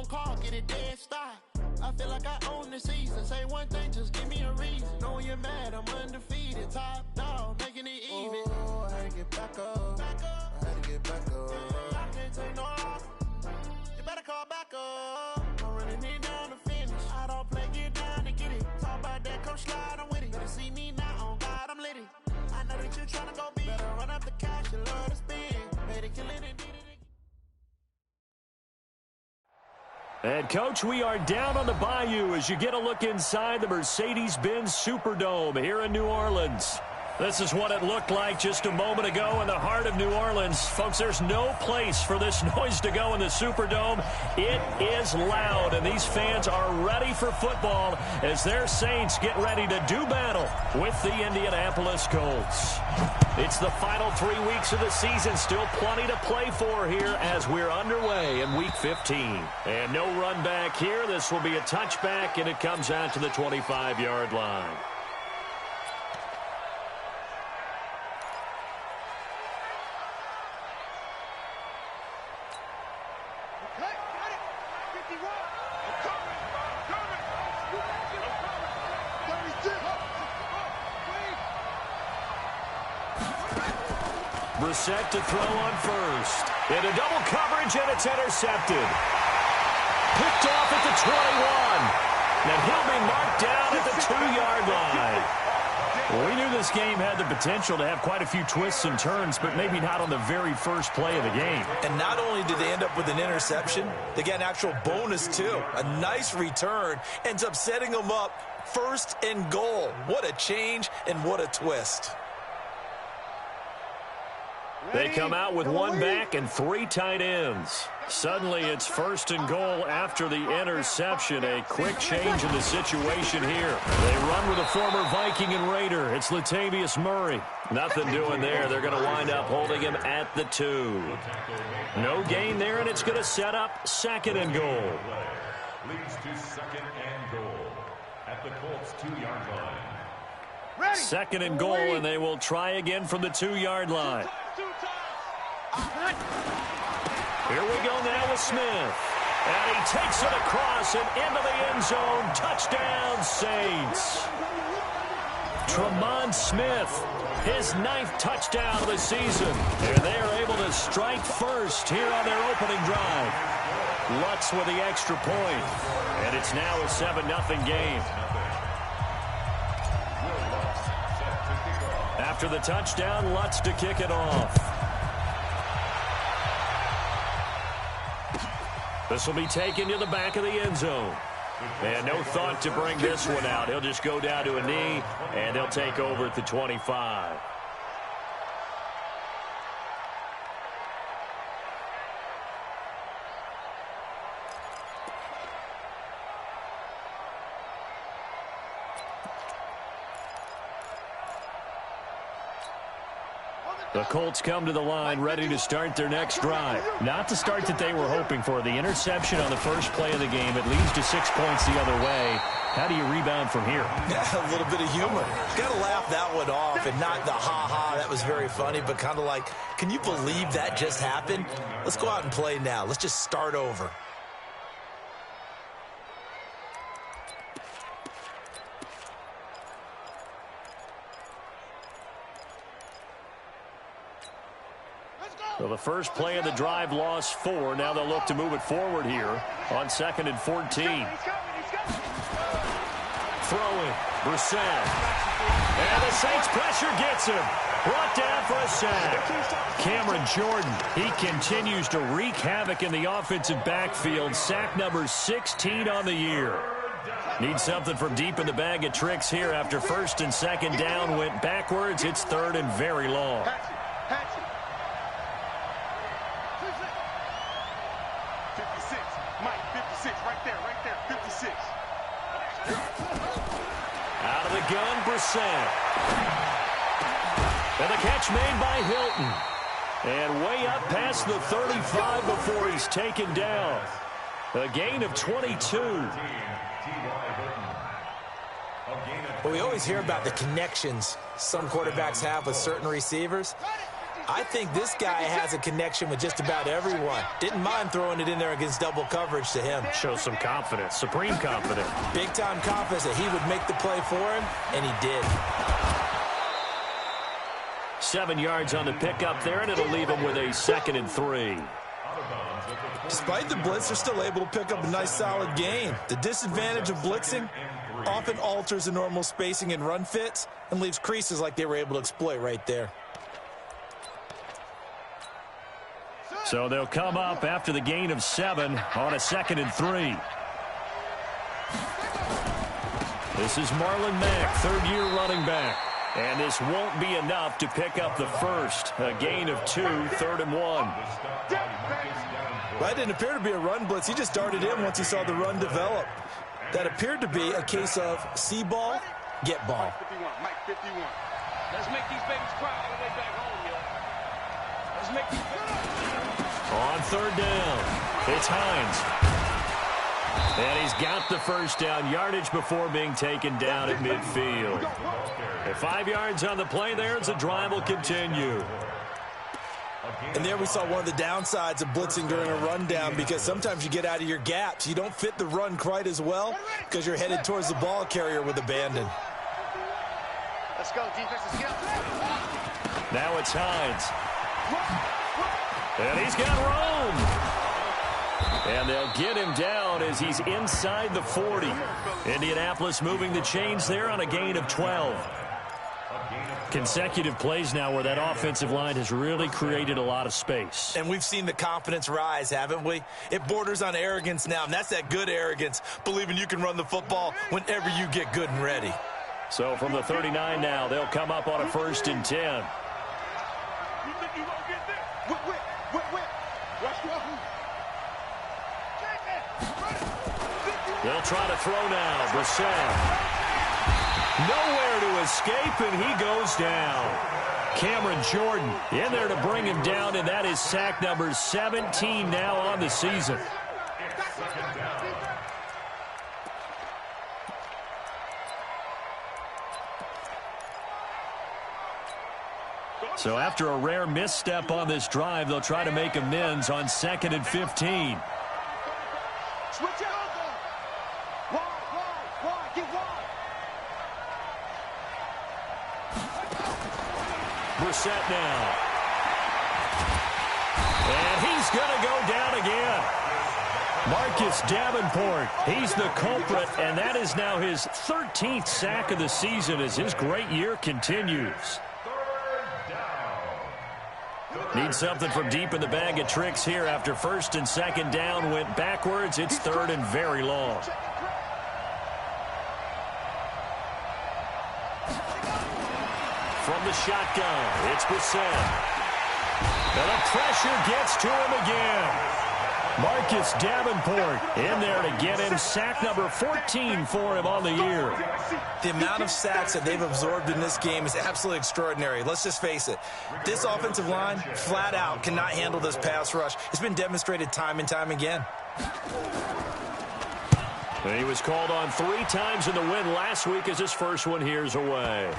phone call, get it dead stop. I feel like I own the season. Say one thing, just give me a reason. Know you're mad, I'm undefeated. Top dog, making it even. Oh, I had to get back up. I had to get back up. I can't take no loss. You better call back up. I'm running it down to finish. I don't play, get down to get it. Talk about that, come slide, I'm with it. Better see me now, on God, I'm litty. I know that you're trying to go big. Better run up the cash, you love to spend. Better kill it and beat it. And, Coach, we are down on the bayou as you get a look inside the Mercedes-Benz Superdome here in New Orleans. This is what it looked like just a moment ago in the heart of New Orleans. Folks, there's no place for this noise to go in the Superdome. It is loud, and these fans are ready for football as their Saints get ready to do battle with the Indianapolis Colts. It's the final 3 weeks of the season. Still plenty to play for here as we're underway in Week 15. And no run back here. This will be a touchback, and it comes out to the 25-yard line. Brissett to throw on first. Into double coverage, and it's intercepted. Picked off at the 21. And he'll be marked down at the 2-yard line. Well, we knew this game had the potential to have quite a few twists and turns, but maybe not on the very first play of the game. And not only did they end up with an interception, they got an actual bonus, too. A nice return ends up setting them up 1st and goal. What a change and what a twist. They come out with one back and 3 tight ends. Suddenly it's 1st and goal after the interception. A quick change in the situation here. They run with a former Viking and Raider. It's Latavius Murray. Nothing doing there. They're going to wind up holding him at the 2. No gain there, and it's going to set up 2nd and goal. Leads to 2nd and goal at the Colts 2-yard line. 2nd and goal, and they will try again from the 2-yard line. Here we go now with Smith. And he takes it across and into the end zone. Touchdown, Saints. Tremont Smith, his 9th touchdown of the season. And they are able to strike first here on their opening drive. Lutz with the extra point. And it's now a 7-0 game. After the touchdown, Lutz to kick it off. This will be taken to the back of the end zone. And no thought to bring this one out. He'll just go down to a knee, and they'll take over at the 25. The Colts come to the line ready to start their next drive. Not the start that they were hoping for. The interception on the first play of the game. It leads to 6 points the other way. How do you rebound from here? Yeah, a little bit of humor. Got to laugh that one off and not the ha-ha. That was very funny, but kind of like, can you believe that just happened? Let's go out and play now. Let's just start over. So the first play of the drive lost 4. Now they'll look to move it forward here on 2nd and 14. Throwing, Brissett. And the Saints pressure gets him. Brought down for a sack. Cameron Jordan, he continues to wreak havoc in the offensive backfield. Sack number 16 on the year. Need something from deep in the bag of tricks here after 1st and 2nd down went backwards. It's 3rd and very long. Out of the gun, Brissett. And the catch made by Hilton. And way up past the 35 before he's taken down. A gain of 22. Well, we always hear about the connections some quarterbacks have with certain receivers. I think this guy has a connection with just about everyone. Didn't mind throwing it in there against double coverage to him. Shows some confidence, supreme confidence. Big-time confidence that he would make the play for him, and he did. 7 yards on the pickup there, and it'll leave him with a 2nd and 3. Despite the blitz, they're still able to pick up a nice, solid gain. The disadvantage of blitzing often alters the normal spacing and run fits and leaves creases like they were able to exploit right there. So they'll come up after the gain of 7 on a 2nd and 3. This is Marlon Mack, 3rd-year running back. And this won't be enough to pick up the first. A gain of 2, 3rd and 1. That didn't appear to be a run blitz. He just darted in once he saw the run develop. That appeared to be a case of see ball, get ball. Mike 51. Let's make these babies cry all the way back home, yo. Let's make these babies. On 3rd down, it's Hines. And he's got the first down, yardage before being taken down at midfield. At 5 yards on the play there, as the drive will continue. And there we saw one of the downsides of blitzing during a rundown, because sometimes you get out of your gaps. You don't fit the run quite as well because you're headed towards the ball carrier with abandon. Let's go, defense. Let's get up. Now it's Hines. And he's got room. And they'll get him down as he's inside the 40. Indianapolis moving the chains there on a gain of 12. Consecutive plays now where that offensive line has really created a lot of space. And we've seen the confidence rise, haven't we? It borders on arrogance now, and that's that good arrogance, believing you can run the football whenever you get good and ready. So from the 39 now, they'll come up on a 1st and 10. You think you gonna get there? Whip. Watch the They'll try to throw now. Brissett. Nowhere to escape, and he goes down. Cameron Jordan in there to bring him down, and that is sack number 17 now on the season. So after a rare misstep on this drive, they'll try to make amends on 2nd and 15. switch out. Wide, get wide. Brissett now. And he's going to go down again. Marcus Davenport, he's the culprit, and that is now his 13th sack of the season as his great year continues. Need something from deep in the bag of tricks here after 1st and 2nd down went backwards. It's 3rd and very long. From the shotgun, it's Brissett. And the pressure gets to him again. Marcus Davenport in there to get him sack number 14 for him on the year. The amount of sacks that they've absorbed in this game is absolutely extraordinary. Let's just face it. This offensive line, flat out, cannot handle this pass rush. It's been demonstrated time and time again. And he was called on 3 times in the win last week as his first one here's away.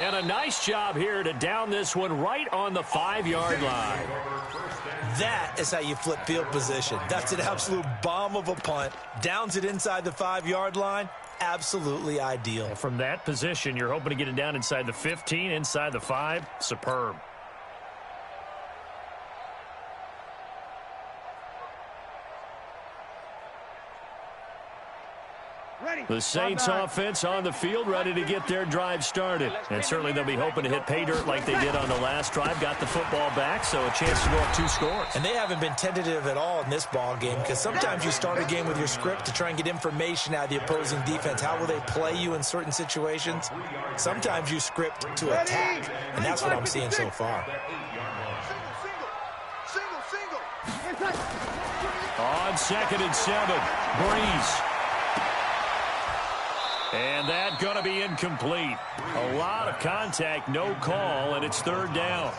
And a nice job here to down this one right on the 5-yard line. That is how you flip field position. That's an absolute bomb of a punt. Downs it inside the 5-yard line. Absolutely ideal. And from that position, you're hoping to get it down inside the 15, inside the 5. Superb. The Saints offense on the field, ready to get their drive started. And certainly they'll be hoping to hit pay dirt like they did on the last drive. Got the football back, so a chance to go up 2 scores. And they haven't been tentative at all in this ball game, because sometimes you start a game with your script to try and get information out of the opposing defense. How will they play you in certain situations? Sometimes you script to attack, and that's what I'm seeing so far. Single. On 2nd and 7, Breeze. And that going to be incomplete. A lot of contact, no call, and it's 3rd down.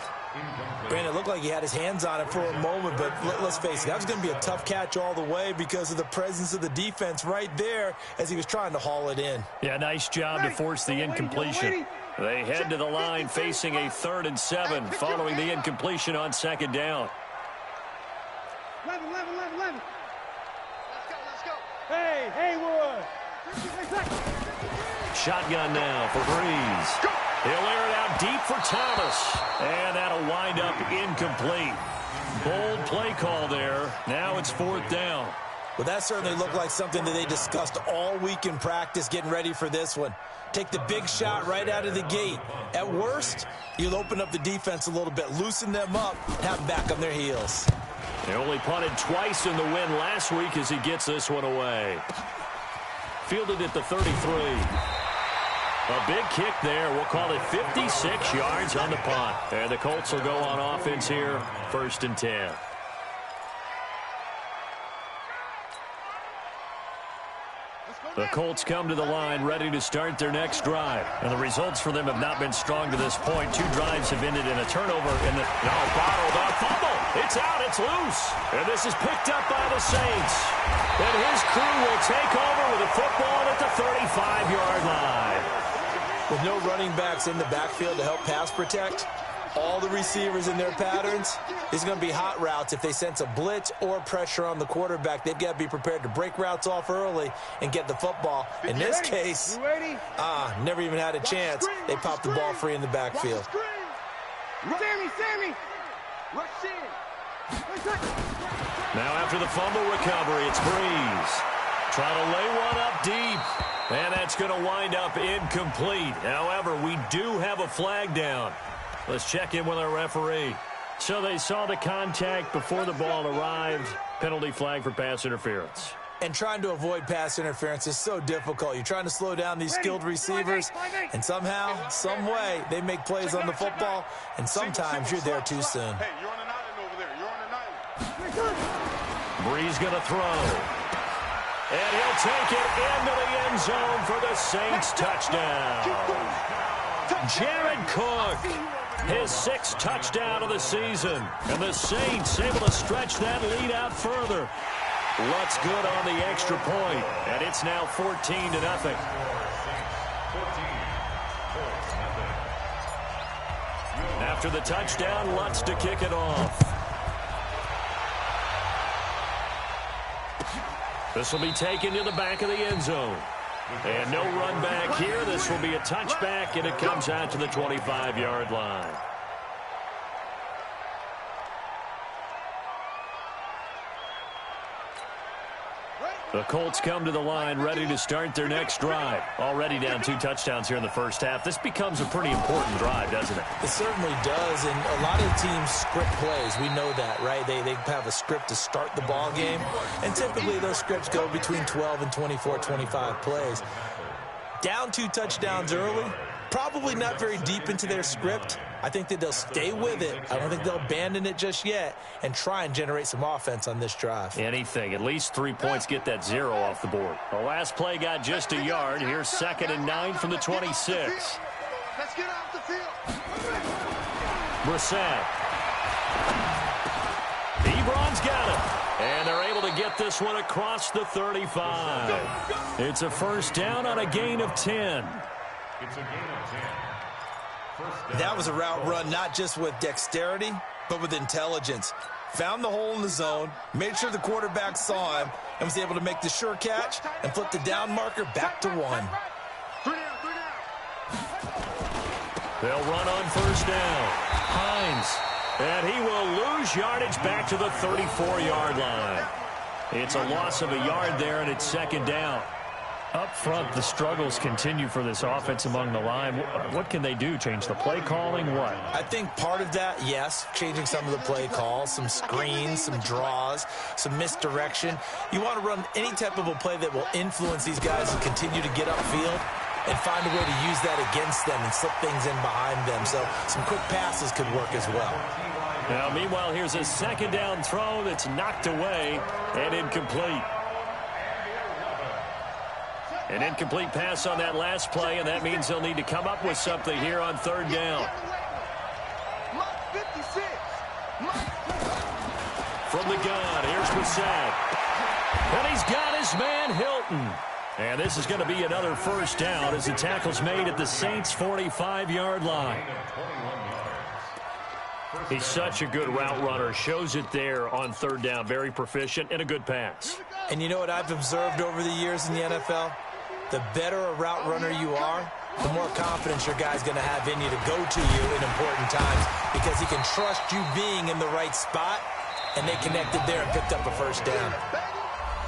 Brandon, it looked like he had his hands on it for a moment, but let's face it, that was going to be a tough catch all the way because of the presence of the defense right there as he was trying to haul it in. Yeah, nice job to force the incompletion. They head to the line facing a 3rd and 7 following the incompletion on 2nd down. 11. Let's go. Hey, Haywood. Shotgun now for Breeze. He'll air it out deep for Thomas. And that'll wind up incomplete. Bold play call there. Now it's 4th down. Well, that certainly looked like something that they discussed all week in practice getting ready for this one. Take the big shot right out of the gate. At worst, you'll open up the defense a little bit, loosen them up, have them back on their heels. They only punted twice in the win last week as he gets this one away. Fielded at the 33. A big kick there. We'll call it 56 yards on the punt. And the Colts will go on offense here, 1st and 10. The Colts come to the line ready to start their next drive. And the results for them have not been strong to this point. 2 drives have ended in a turnover. Bottled up. Fumble. It's out. It's loose. And this is picked up by the Saints. And his crew will take over with the football at the 35-yard line. With no running backs in the backfield to help pass protect, all the receivers in their patterns, it's going to be hot routes. If they sense a blitz or pressure on the quarterback, they've got to be prepared to break routes off early and get the football. In this case, never even had a chance. They popped the ball free in the backfield. Sammy! Rush in! Now after the fumble recovery, it's Breeze. Trying to lay one up deep. And that's going to wind up incomplete. However, we do have a flag down. Let's check in with our referee. So they saw the contact before the ball arrived. Penalty flag for pass interference. And trying to avoid pass interference is so difficult. You're trying to slow down these skilled receivers, and somehow, some way, they make plays on the football, and sometimes you're there too soon. Hey, you're on an island over there. You're on an island. Breeze going to throw. And he'll take it into the end zone for the Saints touchdown. Jared Cook, his 6th touchdown of the season. And the Saints able to stretch that lead out further. Lutz good on the extra point, and it's now 14-0. After the touchdown, Lutz to kick it off. This will be taken to the back of the end zone. And no run back here. This will be a touchback, and it comes out to the 25-yard line. The Colts come to the line ready to start their next drive. Already down 2 touchdowns here in the first half. This becomes a pretty important drive, doesn't it? It certainly does, and a lot of teams script plays. We know that, right? They have a script to start the ball game, and typically those scripts go between 12 and 24, 25 plays. Down 2 touchdowns early, probably not very deep into their script. I think that they'll stay with it. I don't think they'll abandon it just yet and try and generate some offense on this drive. Anything. At least 3 points, get that 0 off the board. The last play got just a yard. Here's 2nd and 9 from the 26. Let's get off the field. Brissett. Ebron's got it. And they're able to get this one across the 35. It's a 1st down on a gain of 10. It's a gain of 10. That was a route run not just with dexterity, but with intelligence. Found the hole in the zone, made sure the quarterback saw him, and was able to make the sure catch and flip the down marker back to 1. They'll run on 1st down. Hines. And he will lose yardage back to the 34-yard line. It's a loss of a yard there, and it's 2nd down. Up front, the struggles continue for this offense among the line. What can they do? Change the play calling? What? I think part of that, yes, changing some of the play calls, some screens, some draws, some misdirection. You want to run any type of a play that will influence these guys and continue to get upfield and find a way to use that against them and slip things in behind them. So some quick passes could work as well. Now, meanwhile, here's a 2nd down throw that's knocked away and incomplete. An incomplete pass on that last play, and that means they'll need to come up with something here on 3rd down. From the gun, here's Brissett. And he's got his man Hilton. And this is going to be another first down as the tackle's made at the Saints' 45-yard line. He's such a good route runner. Shows it there on third down. Very proficient and a good pass. And you know what I've observed over the years in the NFL? The better a route runner you are, the more confidence your guy's going to have in you to go to you in important times because he can trust you being in the right spot, and they connected there and picked up a first down.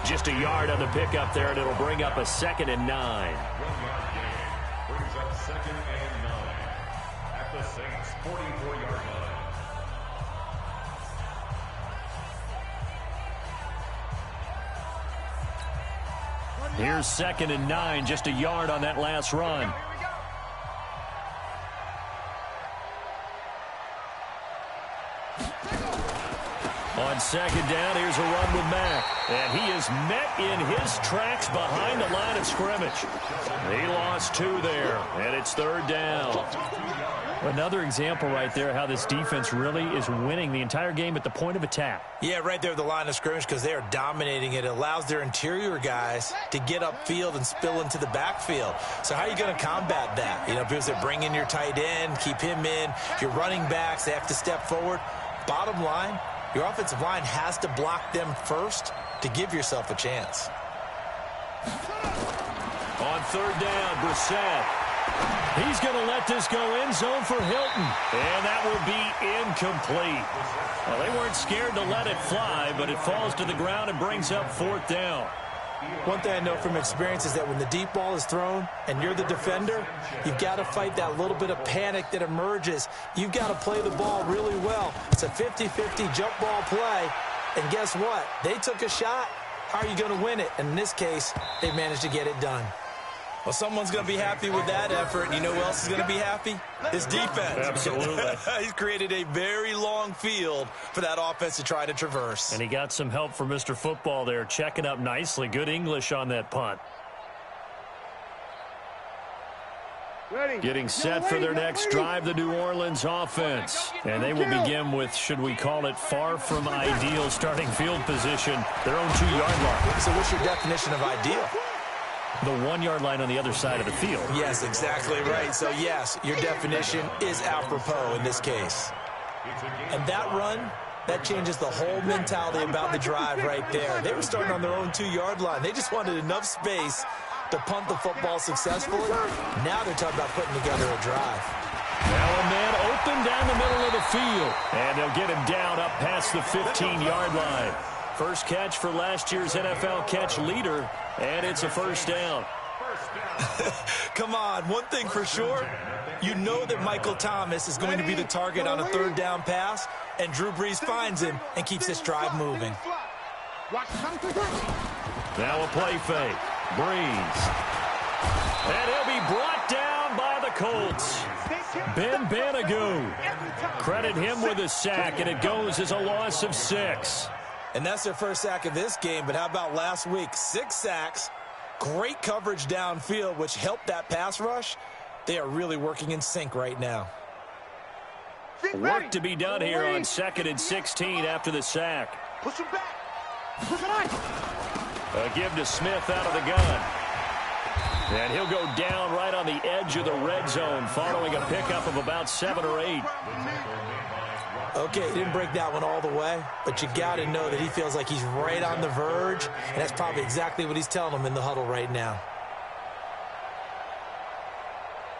Just a yard on the pickup there, and it'll bring up a 2nd and 9. 1 yard gain brings up 2nd and 9 at the Saints' 44-yard line. Here's 2nd and 9, just a yard on that last run. On 2nd down, here's a run with Mack. And he is met in his tracks behind the line of scrimmage. He lost 2 there, and it's 3rd down. Another example right there how this defense really is winning the entire game at the point of attack. Yeah, right there at the line of scrimmage because they are dominating it. It allows their interior guys to get upfield and spill into the backfield. So how are you going to combat that? You know, people say bring in your tight end, keep him in. Your running backs, they have to step forward. Bottom line, your offensive line has to block them first to give yourself a chance. On 3rd down, Brissett. He's going to let this go end zone for Hilton. And that will be incomplete. Well, they weren't scared to let it fly, but it falls to the ground and brings up 4th down. One thing I know from experience is that when the deep ball is thrown and you're the defender, you've got to fight that little bit of panic that emerges. You've got to play the ball really well. It's a 50-50 jump ball play. And guess what? They took a shot. How are you going to win it? And in this case, they managed to get it done. Well, someone's going to be happy with that effort. And you know who else is going to be happy? This defense. Absolutely. He's created a very long field for that offense to try to traverse. And he got some help from Mr. Football there, checking up nicely. Good English on that punt. Getting set for their next drive, the New Orleans offense. And they will begin with, should we call it, far from ideal starting field position, their own 2-yard line. So what's your definition of ideal? The 1-yard line on the other side of the field. Yes, exactly right. So, yes, your definition is apropos in this case. And that run, that changes the whole mentality about the drive right there. They were starting on their own 2-yard line. They just wanted enough space to punt the football successfully. Now they're talking about putting together a drive. Now a man open down the middle of the field. And they'll get him down up past the 15-yard line. First catch for last year's NFL catch leader, and it's a first down. Come on, one thing for sure, you know that Michael Thomas is going to be the target on a 3rd down pass, and Drew Brees finds him and keeps this drive moving. Now a play fake. Brees. And he'll be brought down by the Colts. Ben Banagoo. Credit him with a sack, and it goes as a loss of 6. And that's their first sack of this game, but how about last week? 6 sacks, great coverage downfield, which helped that pass rush. They are really working in sync right now. Work to be done here on 2nd and 16 after the sack. Push him back. Push it on. A give to Smith out of the gun. And he'll go down right on the edge of the red zone following a pickup of about 7 or 8. Okay, he didn't break that one all the way, but you got to know that he feels like he's right on the verge, and that's probably exactly what he's telling them in the huddle right now.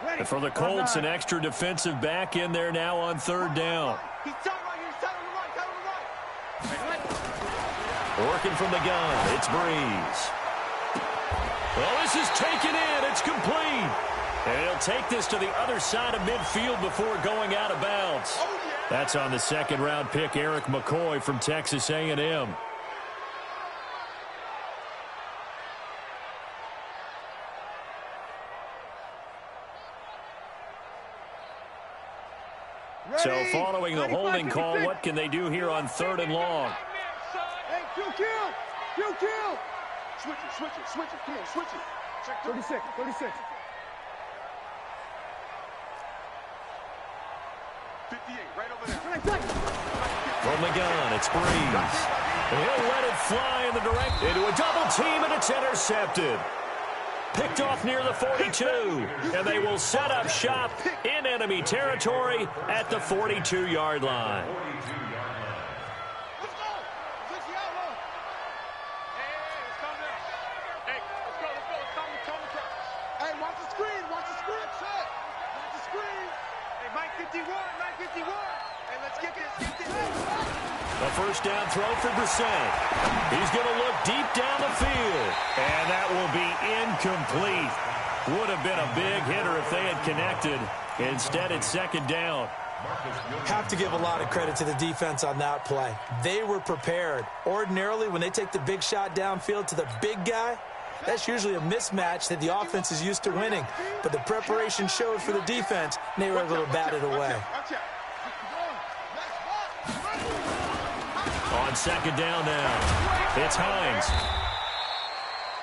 And for the Colts, an extra defensive back in there now on 3rd down. Working from the gun, it's Brees. Well, this is taken in. It's complete. And he'll take this to the other side of midfield before going out of bounds. That's on the 2nd-round pick, Eric McCoy from Texas A&M. So following the holding call, what can they do here on 3rd and long? Hey, kill. Switch it. Come on, switch it. 36. 58, right over there. From the gun, it's Brees. He'll let it fly in the direct into a double team, and it's intercepted. Picked off near the 42, and they will set up shop in enemy territory at the 42-yard line. A first down throw for Brissett. He's going to look deep down the field, and that will be incomplete. Would have been a big hitter if they had connected. Instead, it's second down. Have to give a lot of credit to the defense on that play. They were prepared. Ordinarily, when they take the big shot downfield to the big guy, that's usually a mismatch that the offense is used to winning. But the preparation showed for the defense, and they were able to bat it away. On second down now, it's Hines.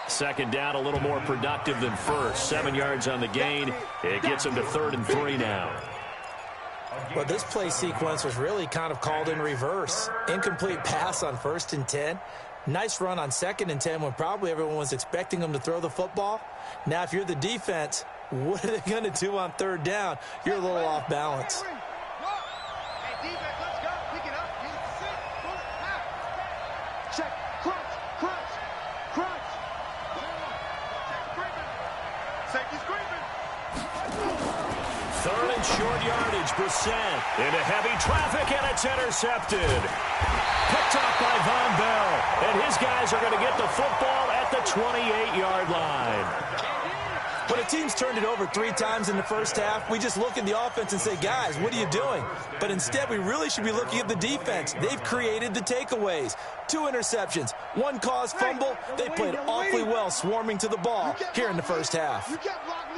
Second down a little more productive than first. 7 yards on the gain. It gets them to 3rd and 3 now. Well, this play sequence was really kind of called in reverse. Incomplete pass on 1st and 10. Nice run on 2nd and 10 when probably everyone was expecting them to throw the football. Now, if you're the defense, what are they going to do on 3rd down? You're a little off balance. Third and short yardage, Brissett into heavy traffic, and it's intercepted. Picked off by Von Bell, and his guys are going to get the football at the 28-yard line. When a team's turned it over 3 times in the first half, we just look at the offense and say, guys, what are you doing? But instead, we really should be looking at the defense. They've created the takeaways. 2 interceptions, 1 caused fumble. They played awfully well swarming to the ball here in the first half.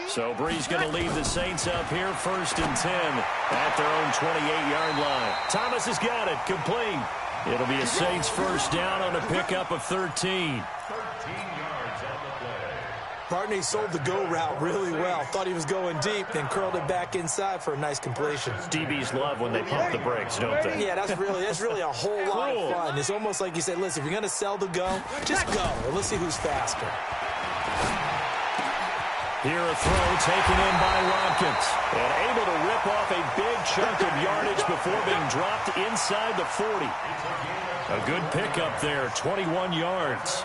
So Bree's going to lead the Saints up here, 1st and 10 at their own 28-yard line. Thomas has got it, complete. It'll be a Saints first down on a pickup of 13. Barney sold the go route really well. Thought he was going deep, then curled it back inside for a nice completion. DBs love when they pump the brakes, don't they? Yeah, that's really a whole lot of fun. It's almost like you said, listen, if you're going to sell the go, just go. And let's see who's faster. Here a throw taken in by Watkins. And able to rip off a big chunk of yardage before being dropped inside the 40. A good pickup there, 21 yards.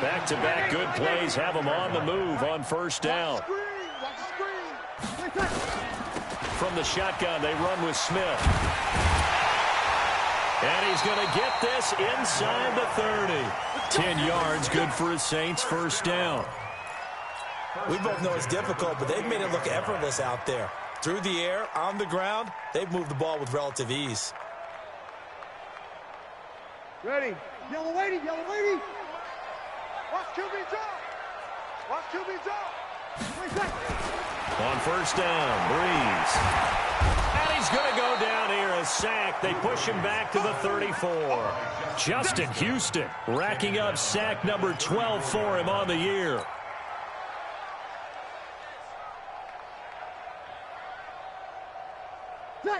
Back-to-back good plays have them on the move on first down. From the shotgun, they run with Smith. And he's going to get this inside the 30. 10 yards, good for a Saints first down. We both know it's difficult, but they've made it look effortless out there. Through the air, on the ground, they've moved the ball with relative ease. Ready. Yellow lady, yellow lady. Watch QB drop. Watch QB drop. On first down, Breeze. And he's going to go down here, a sack. They push him back to the 34. Justin Houston racking up sack number 12 for him on the year.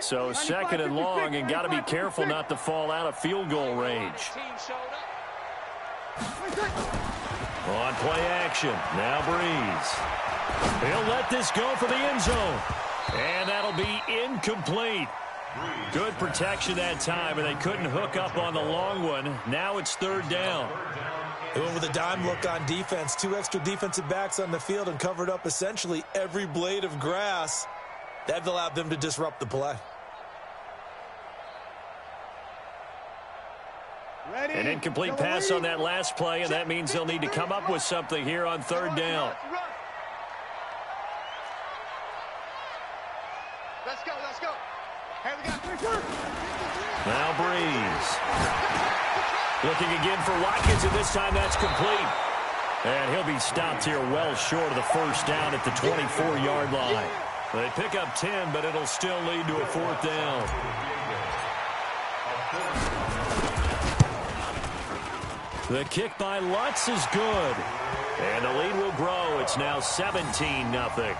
So 2nd and long, and got to be careful not to fall out of field goal range. On play action, now Breeze. He'll let this go for the end zone. And that'll be incomplete. Good protection that time, and they couldn't hook up on the long one. Now it's 3rd down. They went with a dime look on defense. 2 extra defensive backs on the field and covered up essentially every blade of grass. That allowed them to disrupt the play. An incomplete pass on that last play, and that means they'll need to come up with something here on 3rd down. Let's go, let's go. Hey, we got Now Breeze. Looking again for Watkins, and this time that's complete. And he'll be stopped here well short of the first down at the 24-yard line. They pick up 10, but it'll still lead to a 4th down. The kick by Lutz is good. And the lead will grow. It's now 17-0.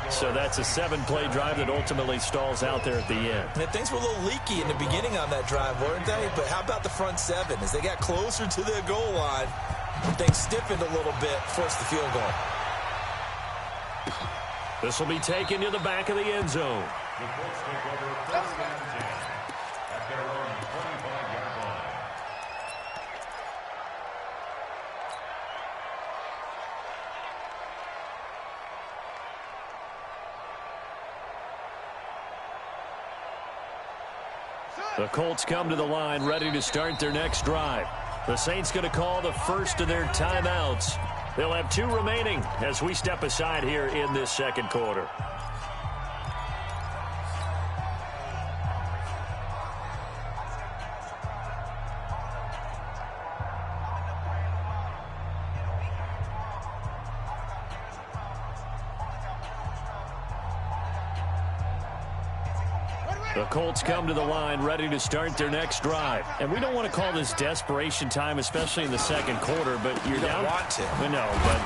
So that's a 7-play drive that ultimately stalls out there at the end. And things were a little leaky in the beginning on that drive, weren't they? But how about the front seven? As they got closer to their goal line, things stiffened a little bit, forced the field goal. This will be taken to the back of the end zone. The Colts take over first and 10 at their own 25-yard line. The Colts come to the line ready to start their next drive. The Saints going to call the first of their timeouts. They'll have 2 remaining as we step aside here in this second quarter. The Colts come to the line ready to start their next drive. And we don't want to call this desperation time, especially in the second quarter, but you're down. You don't want to. No, but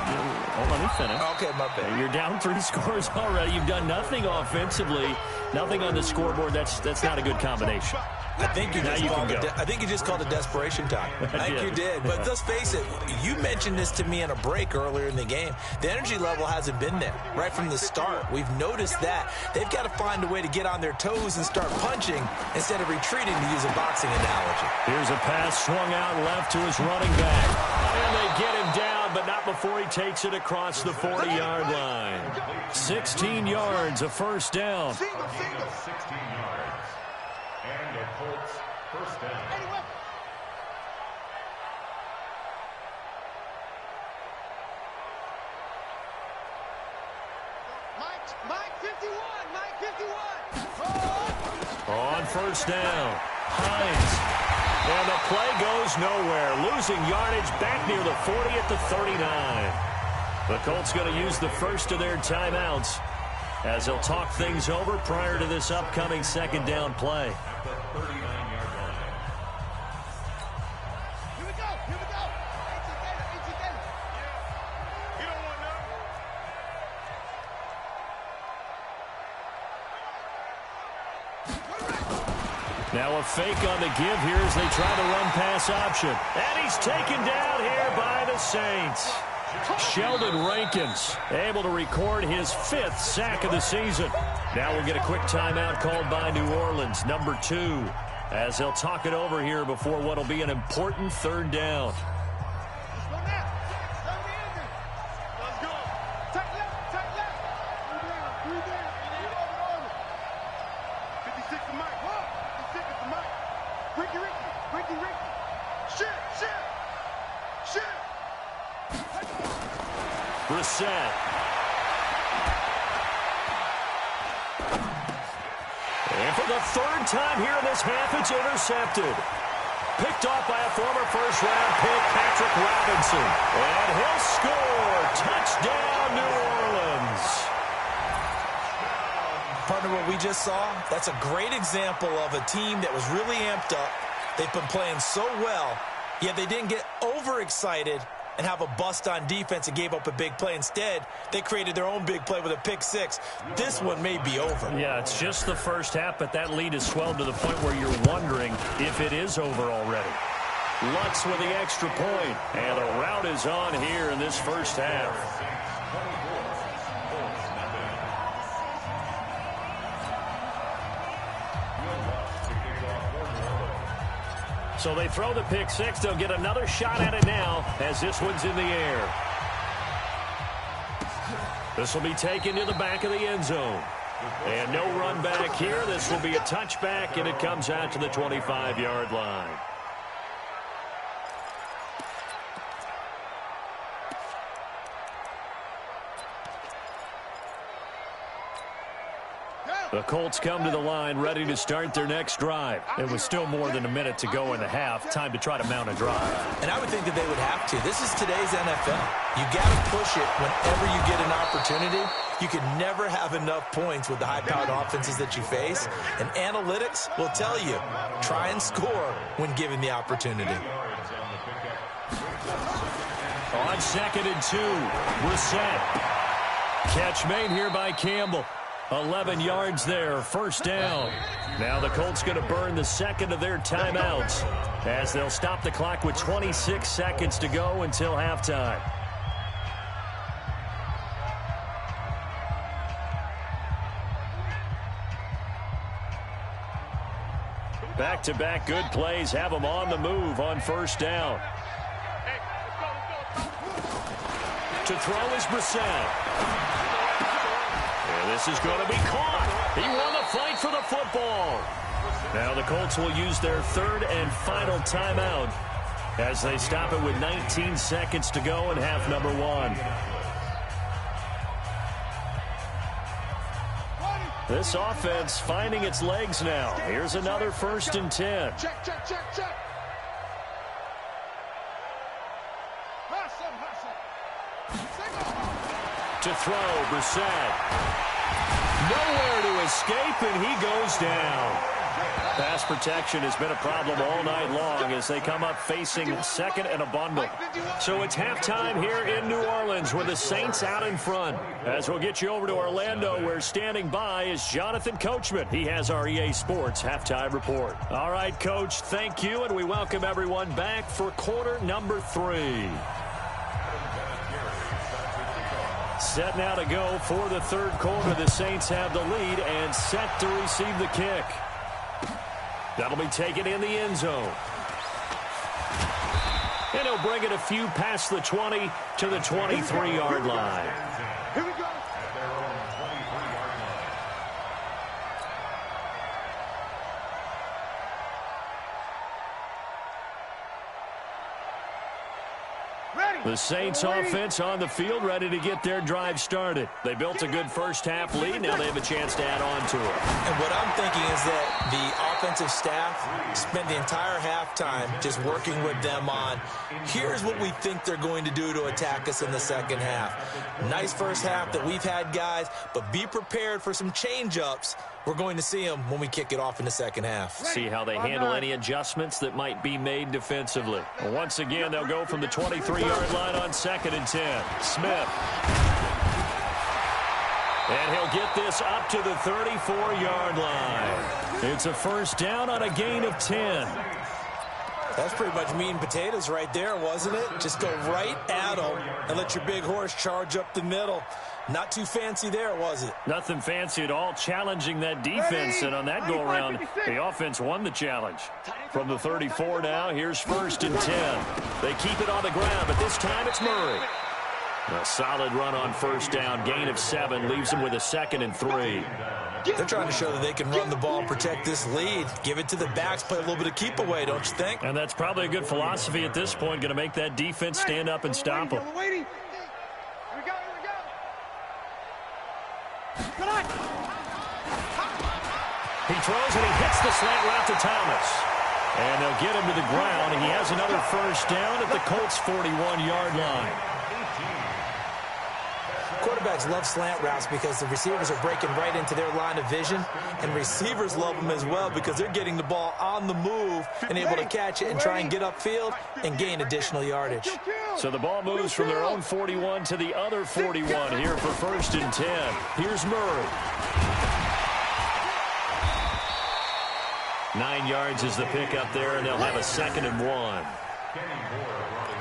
let me finish. Okay, my bad. You're down 3 scores already. You've done nothing offensively, nothing on the scoreboard. That's not a good combination. I think you just called it desperation time. I think you did. But let's face it, you mentioned this to me in a break earlier in the game. The energy level hasn't been there right from the start. We've noticed that. They've got to find a way to get on their toes and start punching instead of retreating, to use a boxing analogy. Here's a pass swung out left to his running back. And they get him down, but not before he takes it across the 40-yard line. 16 yards, a first down. 16 yards. And the Colts first down. Mike 51. On first down, Hines. And the play goes nowhere. Losing yardage back near the 40 at the 39. The Colts going to use the first of their timeouts as they'll talk things over prior to this upcoming second down play. At the 39-yard line. Here we go. You don't want none. Now a fake on the give here as they try to run pass option. And he's taken down here by the Saints. Sheldon Rankins able to record his 5th sack of the season. Now we'll get a quick timeout called by New Orleans, number 2, as they'll talk it over here before what will be an important third down. Let's go now. Let's go. Take left. 3 down. 56 to Mike. 56 to Mike. Ricky. Shit. Brissett. And for the 3rd time here in this half, it's intercepted. Picked off by a former first-round pick, Patrick Robinson. And he'll score. Touchdown, New Orleans. Partner, what we just saw, that's a great example of a team that was really amped up. They've been playing so well, yet they didn't get overexcited and have a bust on defense and gave up a big play. Instead, they created their own big play with a pick 6. This one may be over. Yeah, it's just the first half, but that lead has swelled to the point where you're wondering if it is over already. Lutz with the extra point, and the route is on here in this first half. So they throw the pick 6. They'll get another shot at it now as this one's in the air. This will be taken to the back of the end zone. And no run back here. This will be a touchback, and it comes out to the 25-yard line. The Colts come to the line ready to start their next drive. It was still more than a minute to go in the half. Time to try to mount a drive. And I would think that they would have to. This is today's NFL. You got to push it whenever you get an opportunity. You can never have enough points with the high-powered offenses that you face. And analytics will tell you, try and score when given the opportunity. On 2nd and 2, Brissett. Catch made here by Campbell. 11 yards there, first down. Now the Colts going to burn the second of their timeouts as they'll stop the clock with 26 seconds to go until halftime. Back-to-back good plays have them on the move on first down. To throw is Brissett. And this is going to be caught. He won the fight for the football. Now the Colts will use their third and final timeout as they stop it with 19 seconds to go in half number 1. This offense finding its legs now. Here's another 1st and 10. Check. To throw, Brissett. Nowhere to escape, and he goes down. Pass protection has been a problem all night long as they come up facing 2nd and a bundle. So it's halftime here in New Orleans with the Saints out in front. As we'll get you over to Orlando, where standing by is Jonathan Coachman. He has our EA Sports halftime report. All right, Coach, thank you, and we welcome everyone back for quarter number 3. Set now to go for the third quarter. The Saints have the lead and set to receive the kick. That'll be taken in the end zone. And he'll bring it a few past the 20 to the 23-yard line. Here we go. The Saints offense on the field, ready to get their drive started. They built a good first-half lead. Now they have a chance to add on to it. And what I'm thinking is that the offensive staff spent the entire halftime just working with them on, here's what we think they're going to do to attack us in the second half. Nice first half that we've had, guys, but be prepared for some change-ups. We're going to see them when we kick it off in the second half. See how they handle any adjustments that might be made defensively. Once again, they'll go from the 23-yard line on 2nd and 10. Smith. And he'll get this up to the 34-yard line. It's a first down on a gain of 10. That's pretty much meat and potatoes right there, wasn't it? Just go right at them and let your big horse charge up the middle. Not too fancy there, was it? Nothing fancy at all, challenging that defense. And on that go-around, the offense won the challenge. From the 34 now, here's 1st and 10. They keep it on the ground, but this time it's Murray. A solid run on first down, gain of 7, leaves them with a 2nd and 3. They're trying to show that they can run the ball and protect this lead. Give it to the backs, play a little bit of keep away, don't you think? And that's probably a good philosophy at this point, going to make that defense stand up and stop them. He throws and he hits the slant route to Thomas. And they'll get him to the ground. He has another first down at the Colts' 41-yard line. Quarterbacks love slant routes because the receivers are breaking right into their line of vision, and receivers love them as well because they're getting the ball on the move and able to catch it and try and get upfield and gain additional yardage. So the ball moves from their own 41 to the other 41 here for 1st and 10. Here's Murray. 9 yards is the pickup there, and they'll have a 2nd and 1.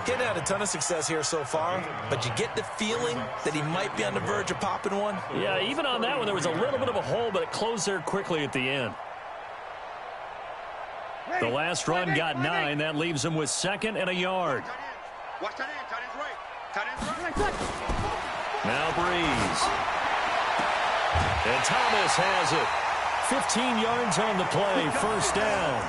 Getting had a ton of success here so far, but you get the feeling that he might be on the verge of popping one. Yeah, even on that one, there was a little bit of a hole, but it closed there quickly at the end. The last run got 9. That leaves him with 2nd and a yard. Watch tight end. Tight end's right. Tight end's right. Now Breeze. And Thomas has it. 15 yards on the play, first down.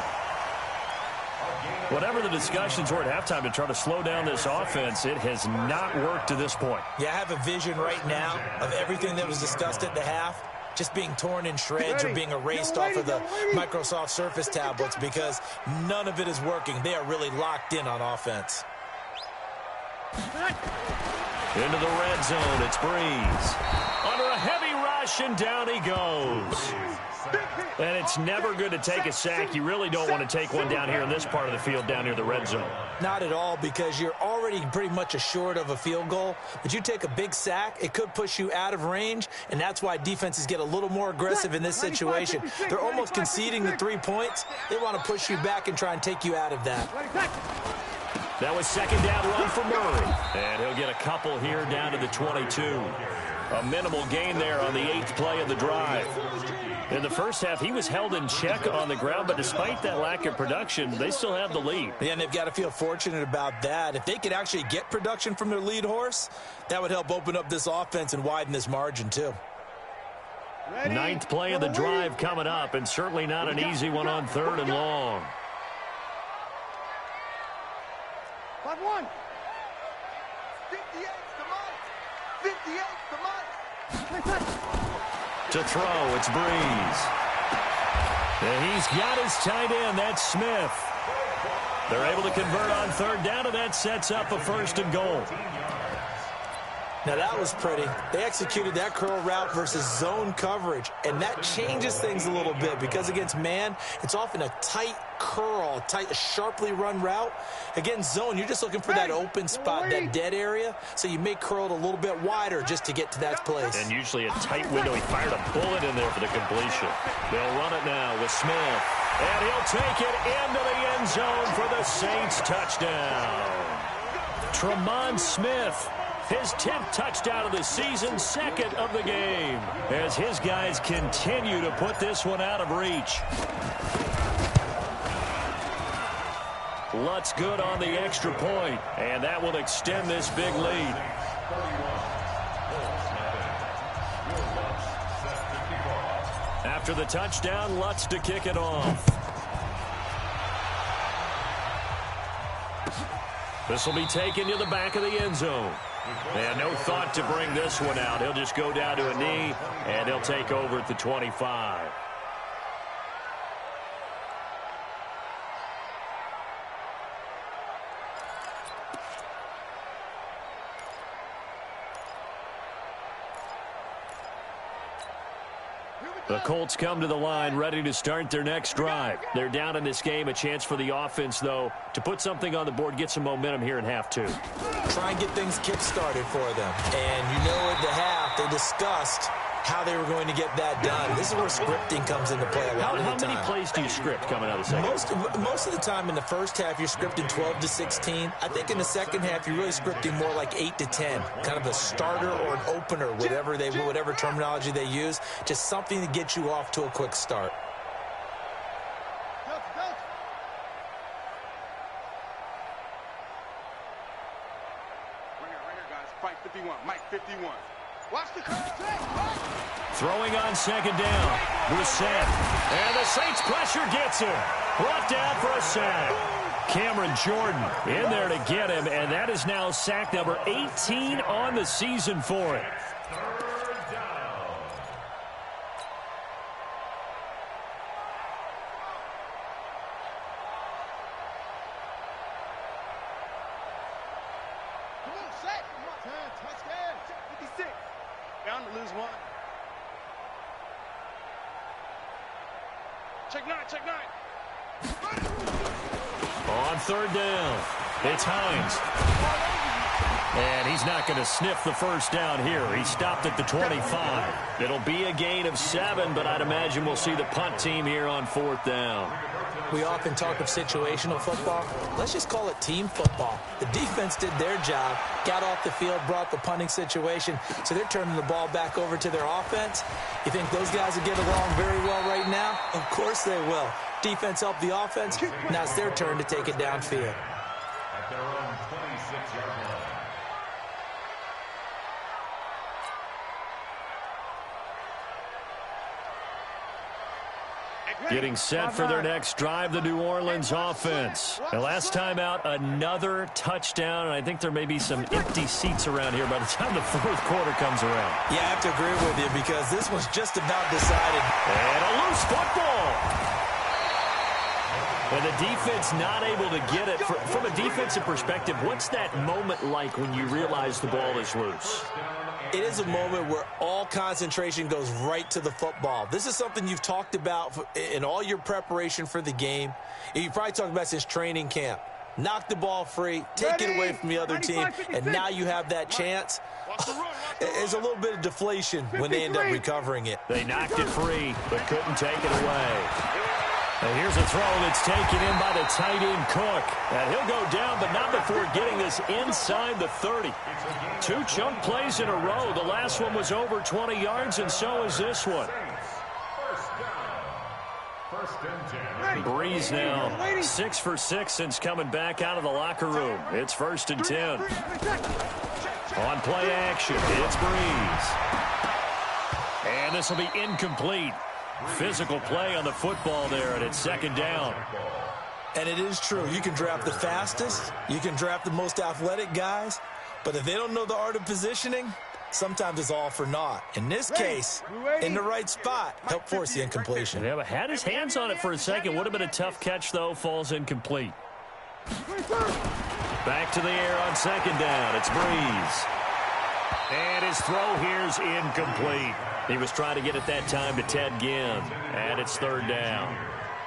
Whatever the discussions were at halftime to try to slow down this offense, it has not worked to this point. Yeah, I have a vision right now of everything that was discussed at the half just being torn in shreds or being erased off of the Microsoft Surface tablets because none of it is working. They are really locked in on offense. Into the red zone, it's Breeze. Under a heavy rush, rush, and down he goes. And it's never good to take a sack. You really don't want to take one down here in this part of the field down near the red zone. Not at all, because you're already pretty much assured of a field goal. But you take a big sack, it could push you out of range, and that's why defenses get a little more aggressive in this situation. They're almost conceding the 3 points. They want to push you back and try and take you out of that. That was second down run for Murray. And he'll get a couple here down to the 22. A minimal gain there on the 8th play of the drive. In the first half, he was held in check on the ground, but despite that lack of production, they still have the lead. Yeah, and they've got to feel fortunate about that. If they could actually get production from their lead horse, that would help open up this offense and widen this margin too. 9th play of the drive coming up, and certainly not an easy one on 3rd and long. 5-1. 58 to Mike. To throw, it's Breeze. And he's got his tight end, that's Smith. They're able to convert on 3rd down, and that sets up a 1st and goal. Now that was pretty. They executed that curl route versus zone coverage, and that changes things a little bit because against man, it's often a tight curl, a sharply run route. Against zone, you're just looking for that open spot, that dead area, so you may curl it a little bit wider just to get to that place. And usually a tight window. He fired a bullet in there for the completion. They'll run it now with Smith, and he'll take it into the end zone for the Saints touchdown. Tremont Smith. His 10th touchdown of the season, 2nd of the game, as his guys continue to put this one out of reach. Lutz good on the extra point, and that will extend this big lead. After the touchdown, Lutz to kick it off. This will be taken to the back of the end zone. And no thought to bring this one out. He'll just go down to a knee, and he'll take over at the 25. The Colts come to the line ready to start their next drive. They're down in this game. A chance for the offense, though, to put something on the board, get some momentum here in half 2. Try and get things kick-started for them. And you know at the half, they discussed how they were going to get that done. This is where scripting comes into play a lot of the time. How many plays do you script coming out of the second? Most of the time in the first half, you're scripting 12 to 16. I think in the second half, you're really scripting more like 8 to 10. Kind of a starter or an opener, whatever terminology they use. Just something to get you off to a quick start. Right here, guys. Fight 51. Mike 51. Watch the curve. Throwing on second down. Brissett. And the Saints pressure gets him. Brought down for a sack. Cameron Jordan in there to get him, and that is now sack number 18 on the season for it. Down to lose one. Check nine. On 3rd down, it's Hines. And he's not going to sniff the first down here. He stopped at the 25. It'll be a gain of 7, but I'd imagine we'll see the punt team here on 4th down. We often talk of situational football. Let's just call it team football. The defense did their job, got off the field, brought the punting situation, so they're turning the ball back over to their offense. You think those guys will get along very well right now? Of course they will. Defense helped the offense. Now it's their turn to take it downfield. At their own 26-yard line. Getting set for their next drive, the New Orleans offense. And last time out, another touchdown, and I think there may be some empty seats around here by the time the 4th quarter comes around. Yeah, I have to agree with you because this was just about decided. And a loose football. And the defense not able to get it. From a defensive perspective, what's that moment like when you realize the ball is loose? It is a moment where all concentration goes right to the football. This is something you've talked about in all your preparation for the game. You probably talked about since training camp. Knock the ball free, take it away from the other team, and now you have that chance. There's a little bit of deflation when they end up recovering it. They knocked it free, but couldn't take it away. And here's a throw that's taken in by the tight end Cook. And he'll go down, but not before getting this inside the 30. 2 chunk plays in a row. The last one was over 20 yards, and so is this one. Breeze now 6 for 6 since coming back out of the locker room. It's 1st and 10. On play action, it's Breeze. And this will be incomplete. Physical play on the football there, and it's 2nd down. And it is true. You can draft the fastest. You can draft the most athletic guys. But if they don't know the art of positioning, sometimes it's all for naught. In this case, in the right spot, help force the incompletion. Yeah, but had his hands on it for a second. Would have been a tough catch, though. Falls incomplete. Back to the air on 2nd down. It's Breeze. And his throw here's incomplete. He was trying to get it that time to Ted Ginn. And it's 3rd down.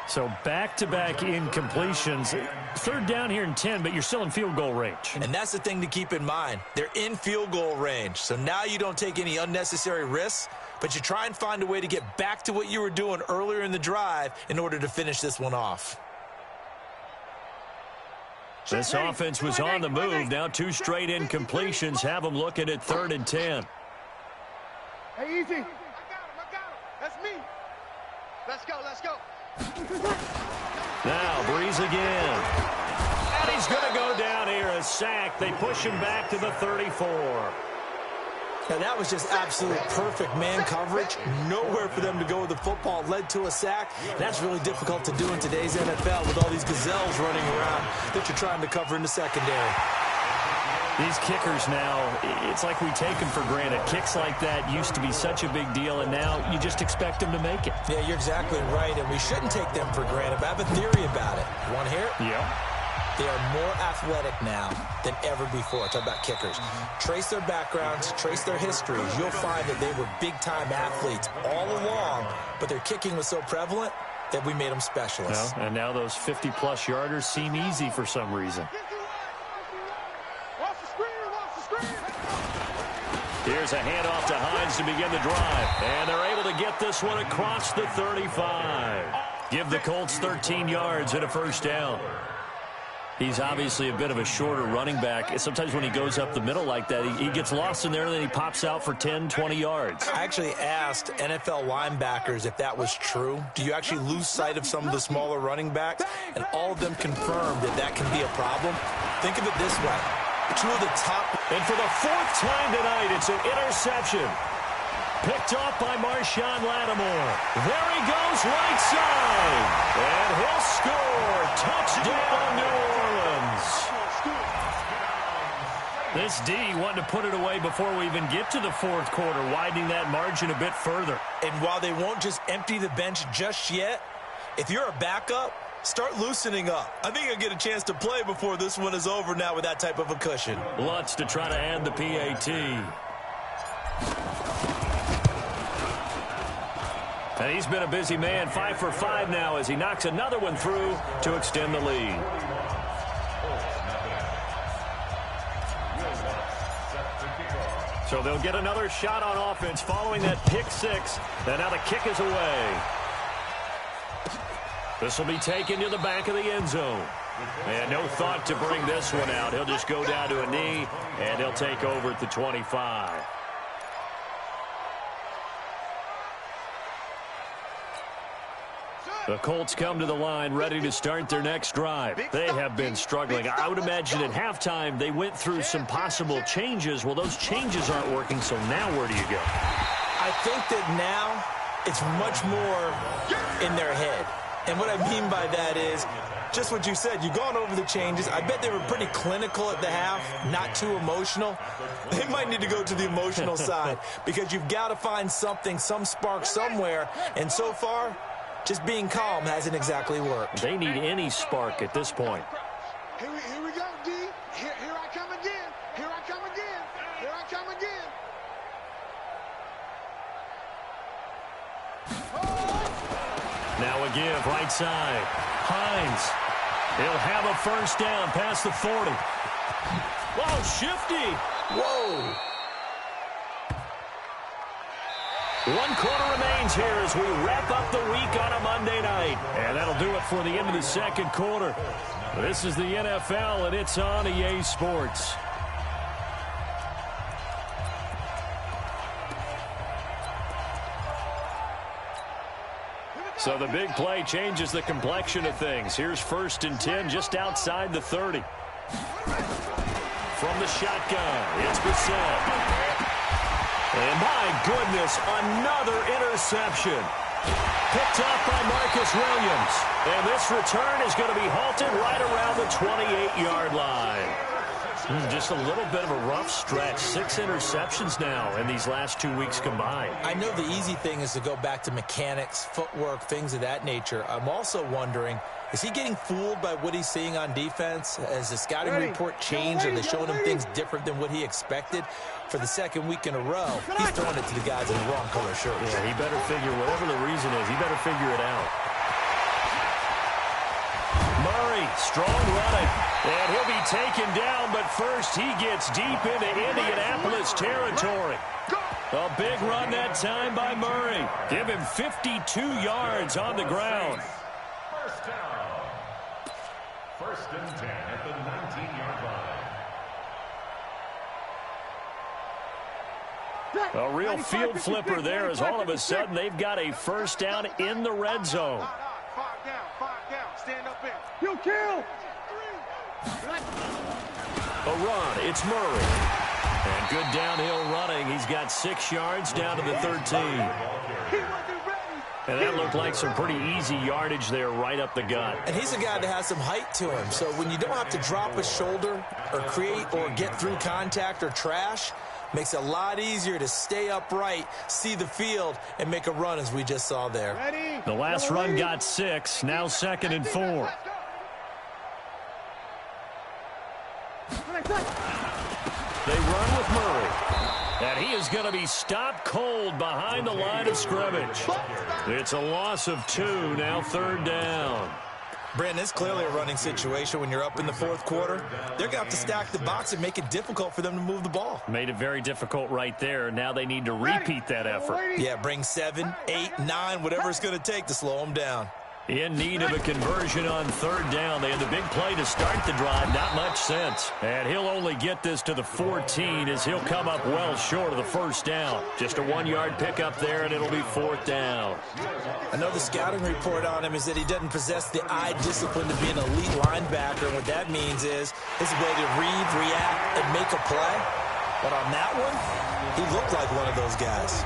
So back-to-back incompletions. 3rd down here in 10, but you're still in field goal range. And that's the thing to keep in mind. They're in field goal range. So now you don't take any unnecessary risks, but you try and find a way to get back to what you were doing earlier in the drive in order to finish this one off. This offense was on the move. Now 2 straight incompletions have them looking at 3rd and 10. Hey, easy. I got him. That's me. Let's go. Now Breeze again. And he's going to go down here, a sack. They push him back to the 34. Now that was just absolute perfect man coverage. Nowhere for them to go with the football. Led to a sack. That's really difficult to do in today's NFL with all these gazelles running around that you're trying to cover in the secondary. These kickers now, it's like we take them for granted. Kicks like that used to be such a big deal, and now you just expect them to make it. Yeah, you're exactly right, and we shouldn't take them for granted. But I have a theory about it. You want to hear it? Yeah. They are more athletic now than ever before. Talk about kickers. Trace their backgrounds, trace their histories. You'll find that they were big-time athletes all along, but their kicking was so prevalent that we made them specialists. Well, and now those 50-plus yarders seem easy for some reason. Here's a handoff to Hines to begin the drive. And they're able to get this one across the 35. Give the Colts 13 yards and a 1st down. He's obviously a bit of a shorter running back. Sometimes when he goes up the middle like that, he gets lost in there, and then he pops out for 10, 20 yards. I actually asked NFL linebackers if that was true. Do you actually lose sight of some of the smaller running backs? And all of them confirmed that that can be a problem. Think of it this way. 2 of the top. And for the 4th time tonight, it's an interception. Picked off by Marshawn Lattimore. There he goes, right side. And he'll score. Touchdown, New Orleans. This D wanted to put it away before we even get to the 4th quarter, widening that margin a bit further. And while they won't just empty the bench just yet, if you're a backup, start loosening up. I think you'll get a chance to play before this one is over now with that type of a cushion. Lutz to try to add the PAT. And he's been a busy man, 5 for 5 now as he knocks another one through to extend the lead. So they'll get another shot on offense following that pick 6. And now the kick is away. This will be taken to the back of the end zone. And no thought to bring this one out. He'll just go down to a knee, and he'll take over at the 25. The Colts come to the line ready to start their next drive. They have been struggling. I would imagine at halftime they went through some possible changes. Well, those changes aren't working, so now where do you go? I think that now it's much more in their head. And what I mean by that is just what you said. You've gone over the changes. I bet they were pretty clinical at the half, not too emotional. They might need to go to the emotional side because you've got to find something, some spark somewhere. And so far, just being calm hasn't exactly worked. They need any spark at this point. Here we go, D. Here I come again. Here I come again. Here I come again. Now a give, right side. Hines. He'll have a first down past the 40. Whoa, shifty. Whoa. 1 quarter remains here as we wrap up the week on a Monday night. And that'll do it for the end of the second quarter. This is the NFL, and it's on EA Sports. So the big play changes the complexion of things. Here's 1st and 10 just outside the 30. From the shotgun, it's Brissett. And my goodness, another interception. Picked up by Marcus Williams. And this return is going to be halted right around the 28-yard line. Just a little bit of a rough stretch. 6 interceptions now in these last 2 weeks combined. I know the easy thing is to go back to mechanics, footwork, things of that nature. I'm also wondering, is he getting fooled by what he's seeing on defense? Has the scouting report changed? Are they showing him things different than what he expected? For the 2nd week in a row, he's throwing it to the guys in the wrong color shirts. Yeah, he better figure, whatever the reason is, he better figure it out. Murray, strong running. And he'll be taken down, but first he gets deep into Indianapolis territory. A big run that time by Murray. Give him 52 yards on the ground. First down. 1st and 10 at the 19-yard line. A real field flipper there as all of a sudden they've got a first down in the red zone. 5 down, stand up in. You kill! A run, it's Murray. And good downhill running. He's got 6 yards down to the 13. And that looked like some pretty easy yardage there right up the gut. And he's a guy that has some height to him. So when you don't have to drop a shoulder or create or get through contact or trash, makes it a lot easier to stay upright, see the field, and make a run as we just saw there. The last run got 6. Now 2nd and 4. They run with Murray. And he is going to be stopped cold behind the line of scrimmage. It's a loss of 2, now 3rd down. Brandon, it's clearly a running situation when you're up in the 4th quarter. They're going to have to stack the box and make it difficult for them to move the ball. Made it very difficult right there. Now they need to repeat that effort. Yeah, bring 7, 8, 9, whatever it's going to take to slow them down. In need of a conversion on 3rd down. They had the big play to start the drive. Not much sense. And he'll only get this to the 14 as he'll come up well short of the first down. Just a 1-yard pickup there, and it'll be 4th down. I know the scouting report on him is that he doesn't possess the eye discipline to be an elite linebacker. And what that means is his ability to read, react, and make a play. But on that one, he looked like one of those guys.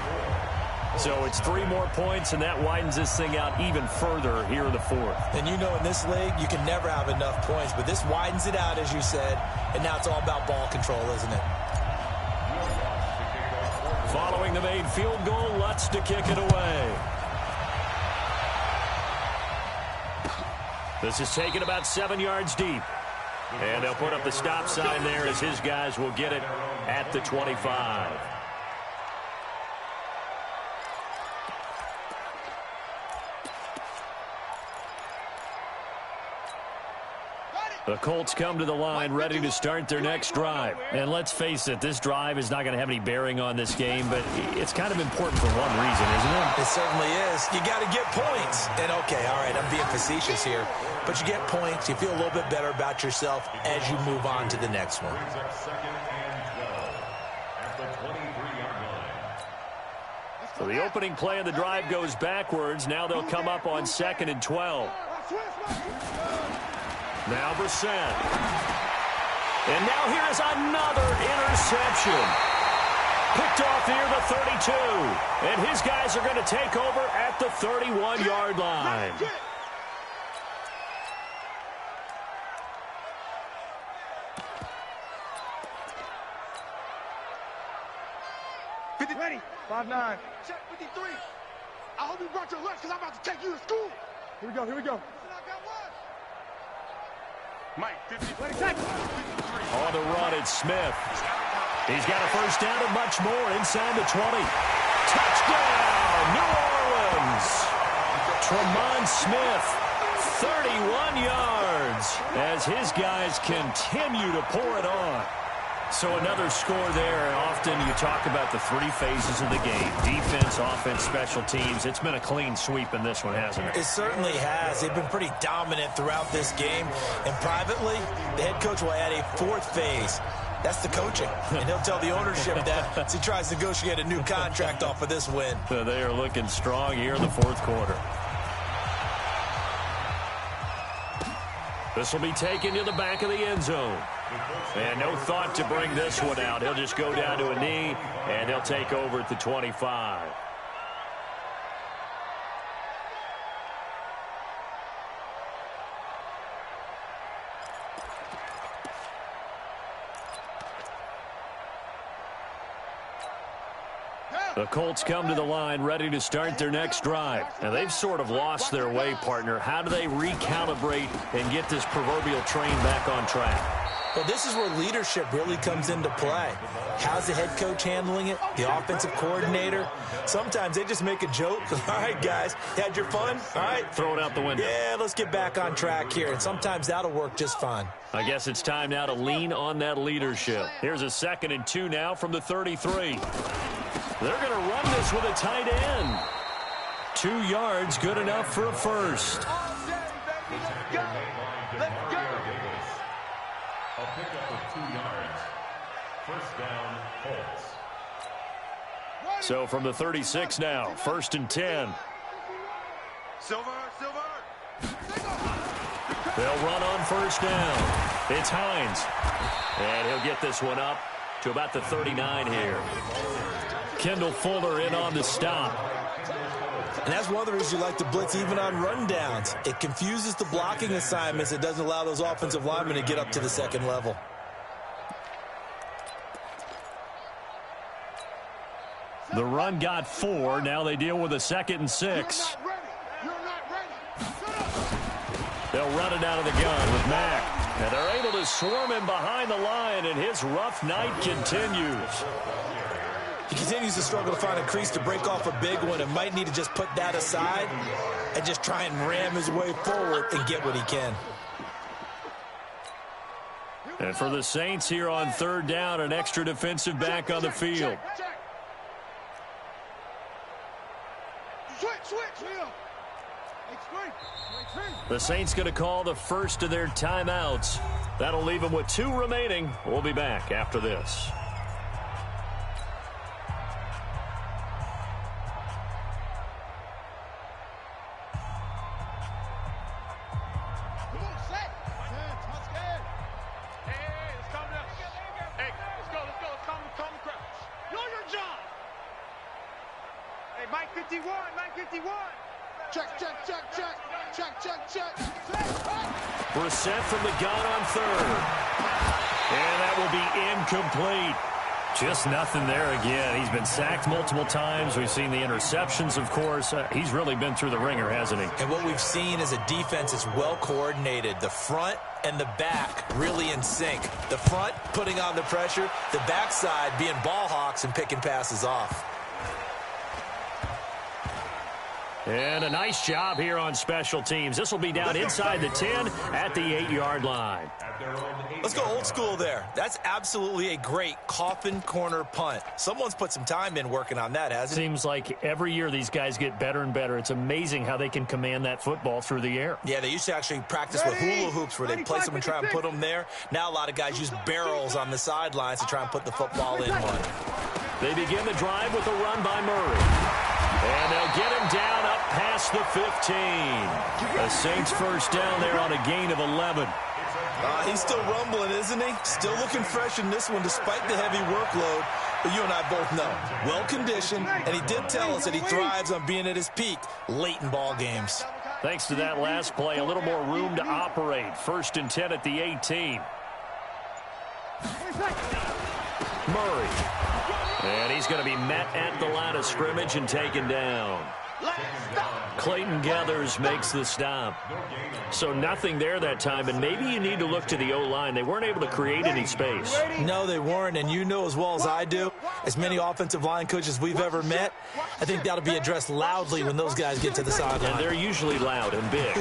So it's 3 more points, and that widens this thing out even further here in the 4th. And you know in this league, you can never have enough points, but this widens it out, as you said, and now it's all about ball control, isn't it? Following the made field goal, Lutz to kick it away. This is taken about 7 yards deep. And they'll put up the stop sign there as his guys will get it at the 25. The Colts come to the line ready to start their next drive. And let's face it, this drive is not going to have any bearing on this game, but it's kind of important for one reason, isn't it? It certainly is. You got to get points. And, okay, all right, I'm being facetious here, but you get points. You feel a little bit better about yourself as you move on to the next one. So the opening play of the drive goes backwards. Now they'll come up on 2nd and 12. Now Brissett. And now here is another interception. Picked off near the 32. And his guys are going to take over at the 31-yard line. Ready. 5-9. Check 53. I hope you brought your lunch because I'm about to take you to school. Here we go. Mike, 50. On the run, it's Smith. He's got a first down and much more inside the 20. Touchdown, New Orleans. Tremont Smith, 31 yards as his guys continue to pour it on. So another score there. Often you talk about the three phases of the game: defense, offense, special teams. It's been a clean sweep in this one, hasn't it? It certainly has. They've been pretty dominant throughout this game. And privately, the head coach will add a fourth phase. That's the coaching. And he'll tell the ownership that as he tries to negotiate a new contract off of this win. So they are looking strong here in the fourth quarter. This will be taken to the back of the end zone. And no thought to bring this one out. He'll just go down to a knee, and he'll take over at the 25. The Colts come to the line ready to start their next drive. And they've sort of lost their way, partner. How do they recalibrate and get this proverbial train back on track? Well, this is where leadership really comes into play. How's the head coach handling it? The offensive coordinator? Sometimes they just make a joke. All right, guys, had your fun? All right. Throw it out the window. Yeah, let's get back on track here. And sometimes that'll work just fine. I guess it's time now to lean on that leadership. Here's a 2nd and 2 now from the 33. They're going to run this with a tight end. 2 yards, good enough for a first. Let's go. Let's go. A pickup of 2 yards. First down, Colts. So from the 36 now, 1st and 10. Silver. They'll run on first down. It's Hines. And he'll get this one up to about the 39 here. Kendall Fuller in on the stop. And that's one of the reasons you like to blitz even on rundowns. It confuses the blocking assignments. It doesn't allow those offensive linemen to get up to the second level. The run got 4. Now they deal with a 2nd and 6. They'll run it out of the gun with Mack. And they're able to swarm him behind the line, and his rough night continues. He continues to struggle to find a crease to break off a big one and might need to just put that aside and just try and ram his way forward and get what he can. And for the Saints here on 3rd down, an extra defensive back on the field. The Saints going to call the first of their timeouts. That'll leave them with 2 remaining. We'll be back after this. Brissett from the gun on 3rd. And that will be incomplete. Just nothing there again. He's been sacked multiple times. We've seen the interceptions, of course. He's really been through the ringer, hasn't he? And what we've seen is a defense that's well coordinated. The front and the back really in sync. The front putting on the pressure. The backside being ball hawks and picking passes off. And a nice job here on special teams. This will be down inside the 10 at the 8-yard line. Let's go old school there. That's absolutely a great coffin corner punt. Someone's put some time in working on that, hasn't it? Seems like every year these guys get better and better. It's amazing how they can command that football through the air. Yeah, they used to actually practice with hula hoops where they'd place them and try and put them there. Now a lot of guys use barrels on the sidelines to try and put the football in one. They begin the drive with a run by Murray. And they'll get him down up past the 15. The Saints first down there on a gain of 11. He's still rumbling, isn't he? Still looking fresh in this one despite the heavy workload. But you and I both know, well-conditioned, and he did tell us that he thrives on being at his peak late in ball games. Thanks to that last play, a little more room to operate. 1st and 10 at the 18. Murray. And he's going to be met at the line of scrimmage and taken down. Clayton Gathers makes the stop. So nothing there that time, and maybe you need to look to the O-line. They weren't able to create any space. No, they weren't, and you know as well as I do, as many offensive line coaches we've ever met, I think that'll be addressed loudly when those guys get to the sideline. And they're usually loud and big.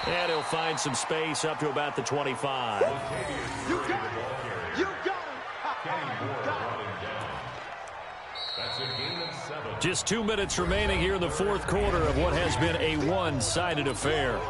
And he'll find some space up to about the 25. You got it. You got it. Just 2 minutes remaining here in the fourth quarter of what has been a one-sided affair.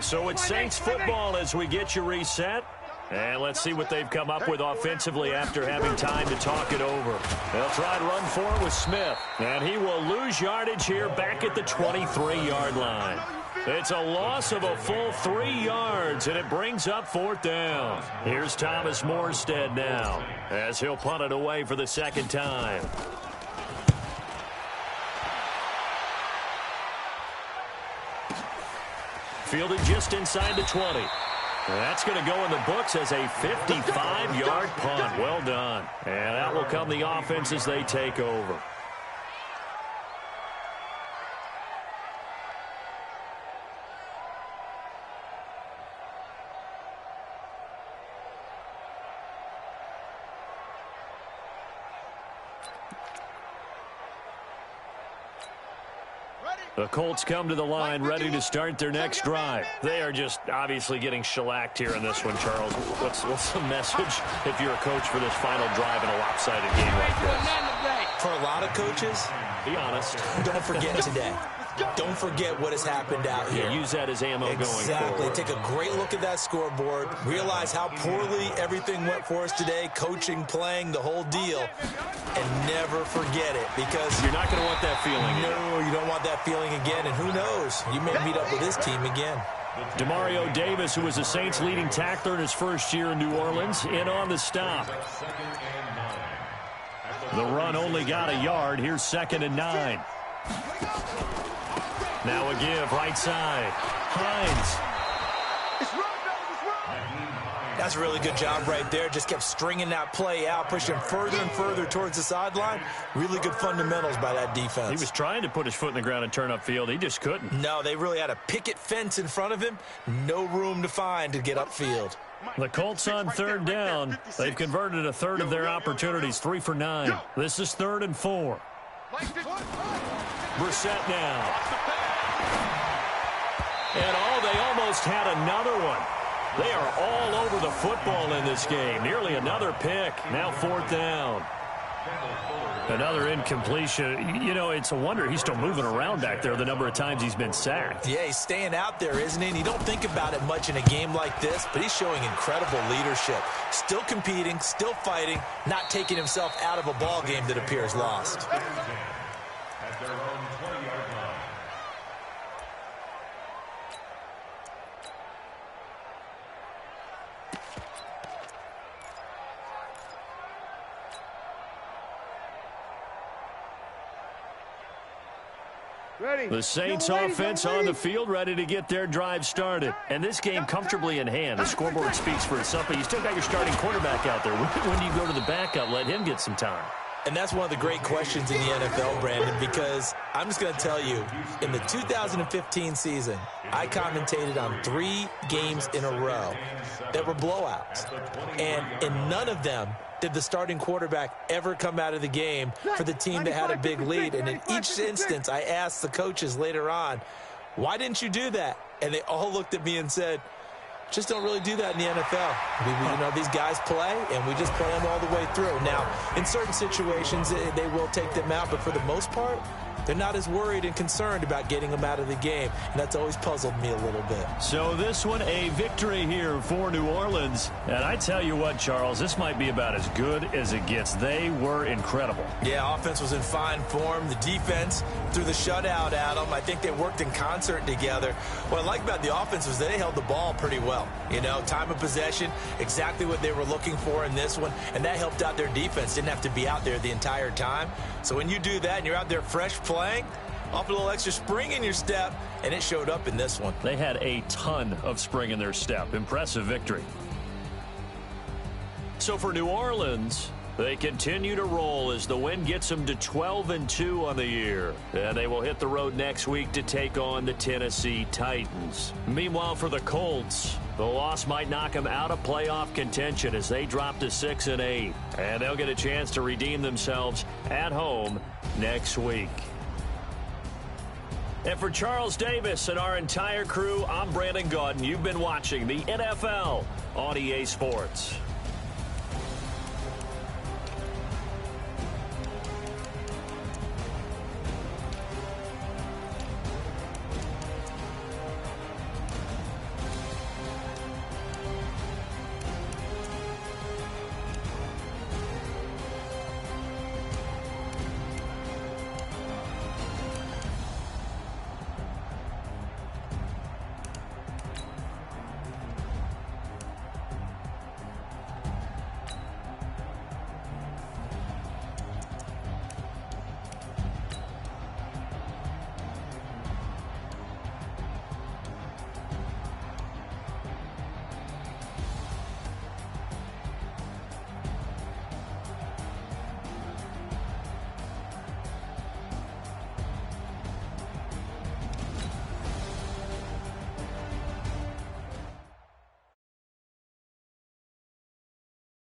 So it's Saints football as we get you reset. And let's see what they've come up with offensively after having time to talk it over. They'll try and run for it with Smith. And he will lose yardage here back at the 23-yard line. It's a loss of a full 3 yards, and it brings up fourth down. Here's Thomas Morstead now as he'll punt it away for the second time. Fielded just inside the 20. That's going to go in the books as a 55-yard punt. Well done. And out will come the offense as they take over. The Colts come to the line ready to start their next drive. They are just obviously getting shellacked here in this one, Charles. What's the message if you're a coach for this final drive in a lopsided game like this? For a lot of coaches, be honest. Don't forget today. Don't forget what has happened out here. Yeah, use that as ammo going forward. Exactly. Take a great look at that scoreboard. Realize how poorly everything went for us today. Coaching, playing, the whole deal. And never forget it, because you're not going to want that feeling again. No, you don't want that feeling again. And who knows? You may meet up with this team again. Demario Davis, who was the Saints' leading tackler in his first year in New Orleans, in on the stop. The run only got a yard. Here's 2nd and 9. Now a give, right side. Hines. That's a really good job right there. Just kept stringing that play out, pushing further and further towards the sideline. Really good fundamentals by that defense. He was trying to put his foot in the ground and turn upfield. He just couldn't. No, they really had a picket fence in front of him. No room to find to get upfield. The Colts on 3rd down. They've converted a third of their opportunities, 3 for 9. This is 3rd and 4. Brissett now. And they almost had another one. They are all over the football in this game. Nearly another pick. Now 4th down. Another incompletion. You know, it's a wonder he's still moving around back there the number of times he's been sacked. Yeah, he's staying out there, isn't he? And you don't think about it much in a game like this, but he's showing incredible leadership. Still competing, still fighting, not taking himself out of a ball game that appears lost. At their own 20-yard line. The Saints offense on the field, ready to get their drive started. And this game comfortably in hand. The scoreboard speaks for itself, but you still got your starting quarterback out there. When do you go to the backup, let him get some time? And that's one of the great questions in the NFL, Brandon, because I'm just going to tell you, in the 2015 season, I commentated on 3 games in a row that were blowouts. And in none of them did the starting quarterback ever come out of the game for the team that had a big lead. And in each instance, I asked the coaches later on, why didn't you do that? And they all looked at me and said, just don't really do that in the NFL. You know, these guys play, and we just play them all the way through. Now, in certain situations, they will take them out, but for the most part, they're not as worried and concerned about getting them out of the game, and that's always puzzled me a little bit. So this one, a victory here for New Orleans. And I tell you what, Charles, this might be about as good as it gets. They were incredible. Yeah, offense was in fine form. The defense threw the shutout at them. I think they worked in concert together. What I like about the offense was they held the ball pretty well. You know, time of possession, exactly what they were looking for in this one, and that helped out their defense. Didn't have to be out there the entire time. So when you do that and you're out there fresh playing, Offer a little extra spring in your step, and it showed up in this one. They had a ton of spring in their step. Impressive victory. So for New Orleans, they continue to roll as the win gets them to 12-2 on the year. And they will hit the road next week to take on the Tennessee Titans. Meanwhile, for the Colts, the loss might knock them out of playoff contention as they drop to 6-8. And they'll get a chance to redeem themselves at home next week. And for Charles Davis and our entire crew, I'm Brandon Gaudin. You've been watching the NFL on EA Sports.